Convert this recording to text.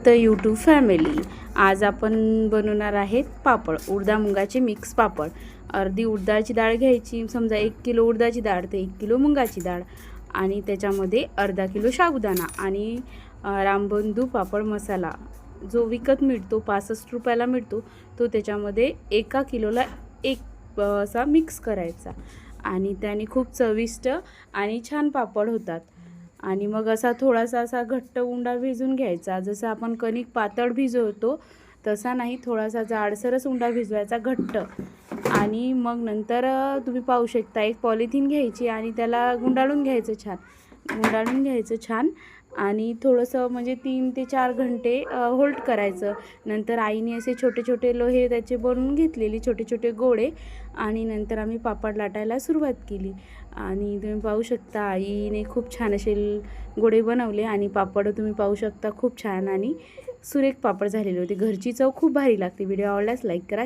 मस्त YouTube family. आज आपण बनवणार आहेत पापड, उडदा मुंगाचे मिक्स पापड। अर्धी उडदाची डाळ घ्यायची, समजा 1 किलो उडदाची डाळ ते 1 किलो मुंगाची डाळ, आणि त्याच्यामध्ये अर्धा किलो साबुदाणा आणि रामबंधू पापड मसाला जो विकत मिळतो 65 रुपयाला मिळतो, तो त्याच्यामध्ये 1 किलोला एक असा मिक्स करायचा आणि त्याने खूप चविष्ट आणि छान पापड होतात। आणि मग असा थोडासा असा घट्ट उंडा भिजवून घ्यायचा, जसं आपण कणिक पातळ भिजवतो तसा नाही, थोडासा जाडसरच उंडा भिजवायचा घट्ट। आणि मग नंतर तुम्ही पाहू शकता एक पॉलिथिन घ्यायची आणि त्याला गुंडाळून घ्यायचं छान आणि थोडंसं म्हणजे 3 ते 4 घंटे होल्ड करायचं। नंतर आईने असे छोटे छोटे लोहे त्याचे बनवून घेतलेले छोटे छोटे गोळे, आणि नंतर आम्ही पापड लाटायला सुरुवात केली। आणि तुम्ही पाहू शकता आईने खूप छान असे गोळे बनवले आणि पापड तुम्ही पाहू शकता खूप छान आणि सुरेख पापड झालेले होते। घरची चव खूप भारी लागते। व्हिडिओ आवडल्यास लाईक करा।